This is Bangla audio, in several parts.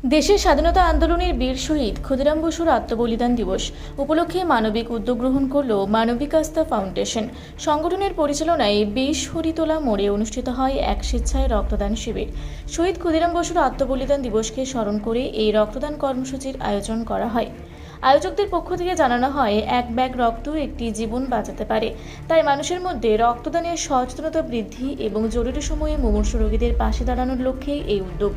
দেশের স্বাধীনতা আন্দোলনের বীর শহীদ ক্ষুদিরাম বসুর আত্মবলিদান দিবস উপলক্ষে মানবিক উদ্যোগ গ্রহণ করল মানবিক আস্থা ফাউন্ডেশন। সংগঠনের পরিচালনায় 20 হরিতলা মোড়ে অনুষ্ঠিত হয় এক স্বেচ্ছায় রক্তদান শিবির। শহীদ ক্ষুদিরাম বসুর আত্মবলিদান দিবসকে স্মরণ করে এই রক্তদান কর্মসূচির আয়োজন করা হয়। আয়োজকদের পক্ষ থেকে জানানো হয়, এক ব্যাগ রক্ত একটি জীবন বাঁচাতে পারে। তাই মানুষের মধ্যে রক্তদানের সচেতনতা বৃদ্ধি এবং জরুরি সময়ে মুমূর্ষু রোগীদের পাশে দাঁড়ানোর লক্ষ্যেই এই উদ্যোগ।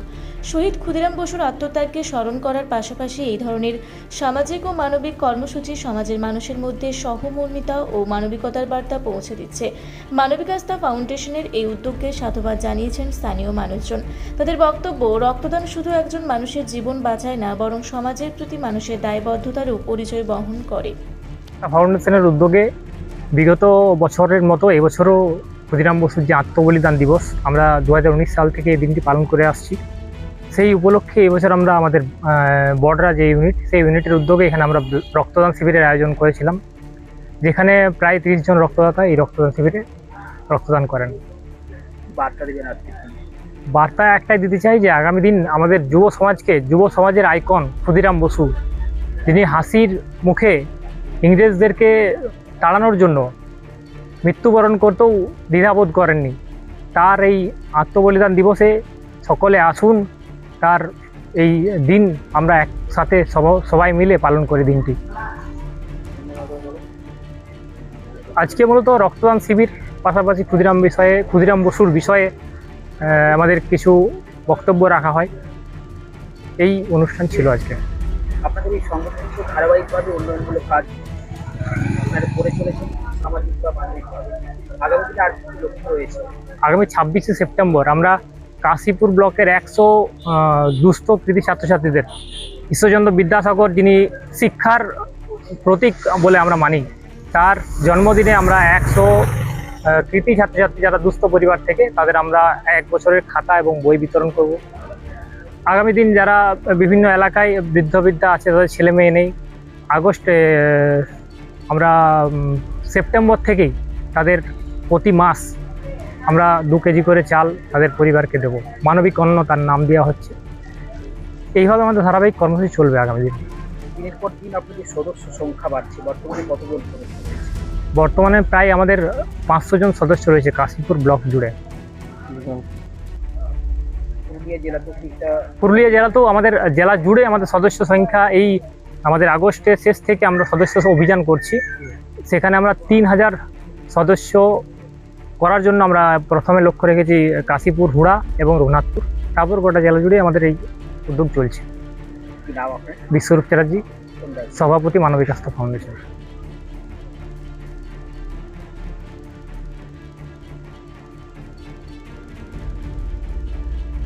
শহীদ ক্ষুদিরাম বসুর আত্মত্যাগকে স্মরণ করার পাশাপাশি এই ধরনের সামাজিক ও মানবিক কর্মসূচি সমাজের মানুষের মধ্যে সহমর্মিতা ও মানবিকতার বার্তা পৌঁছে দিচ্ছে। মানবিক আস্থা ফাউন্ডেশনের এই উদ্যোগকে সাধুবাদ জানিয়েছেন স্থানীয় মানুষজন। তাদের বক্তব্য, রক্তদান শুধু একজন মানুষের জীবন বাঁচায় না, বরং সমাজের প্রতি মানুষের দায়বদ্ধতারও পরিচয় বহন করে। ফাউন্ডেশনের উদ্যোগে বিগত বছরের মতো এবছরও ক্ষুদিরাম বসুর যে আত্মবলিদান দিবস আমরা 2019 সাল থেকে এই দিনটি পালন করে আসছি। সেই উপলক্ষে এবছর আমরা আমাদের বড়রা যে ইউনিট, সেই ইউনিটের উদ্যোগে এখানে আমরা রক্তদান শিবিরের আয়োজন করেছিলাম, যেখানে প্রায় 30 জন রক্তদাতা এই রক্তদান শিবিরে রক্তদান করেন। বার্তা একটাই দিতে চাই যে আগামী দিন আমাদের যুব সমাজের আইকন ক্ষুদিরাম বসু, যিনি হাসির মুখে ইংরেজদেরকে তাড়ানোর জন্য মৃত্যুবরণ করতেও দ্বিধাবোধ করেননি, তার এই আত্মবলিদান দিবসে সকলে আসুন, তার এই দিন আমরা একসাথে সবাই মিলে পালন করি দিনটি। আজকে মূলত রক্তদান শিবির, পাশাপাশি ক্ষুদিরাম বসুর বিষয়ে আমাদের কিছু বক্তব্য রাখা হয়। এই অনুষ্ঠান ছিল আজকে। আপনাদের এই সংগঠন ধারাবাহিকভাবে উন্নয়নমূলক কাজ করে চলেছেন সামাজিক বা মানবিকভাবে। আগামী দিনে আর কি লক্ষ্য রয়েছে? আগামী 26শে সেপ্টেম্বর আমরা কাশীপুর ব্লকের 100 দুস্থ কৃতি ছাত্রছাত্রীদের, ঈশ্বরচন্দ্র বিদ্যাসাগর যিনি শিক্ষার প্রতীক বলে আমরা মানি, তার জন্মদিনে আমরা 100 কৃতি ছাত্রছাত্রী যারা দুস্থ পরিবার থেকে তাদের আমরা 1 বছরের খাতা এবং বই বিতরণ করব। আগামী দিন যারা বিভিন্ন এলাকায় বৃদ্ধ আছে, তাদের ছেলে মেয়ে নেই, আগস্টে আমরা সেপ্টেম্বর থেকেই তাদের প্রতি মাস আমরা 2 কেজি করে চাল তাদের পরিবারকে দেব। মানবিক অন্ন তার নাম দেওয়া হচ্ছে। এইভাবে আমাদের ধারাবাহিক কর্মসূচি চলবে আগামী দিন। দিনের পর দিন আপনাদের সদস্য সংখ্যা বাড়ছে, বর্তমানে কতজন সদস্য রয়েছে? বর্তমানে প্রায় আমাদের 500 জন সদস্য রয়েছে কাশীপুর ব্লক জুড়ে। পুরুলিয়া জেলাতেও আমাদের জেলা জুড়ে আমাদের সদস্য সংখ্যা, এই আমাদের আগস্টের শেষ থেকে আমরা সদস্য অভিযান করছি, সেখানে আমরা 3000 সদস্য করার জন্য আমরা প্রথমে লক্ষ্য রেখেছি কাশীপুর, হুড়া এবং রঘুনাথপুর। তারপর গোটা জেলা জুড়ে আমাদের এই উদ্যোগ চলছে। কি নাম আপনার? বিশ্বরূপ চ্যাটার্জি, সভাপতি মানবিক আস্থা ফাউন্ডেশন।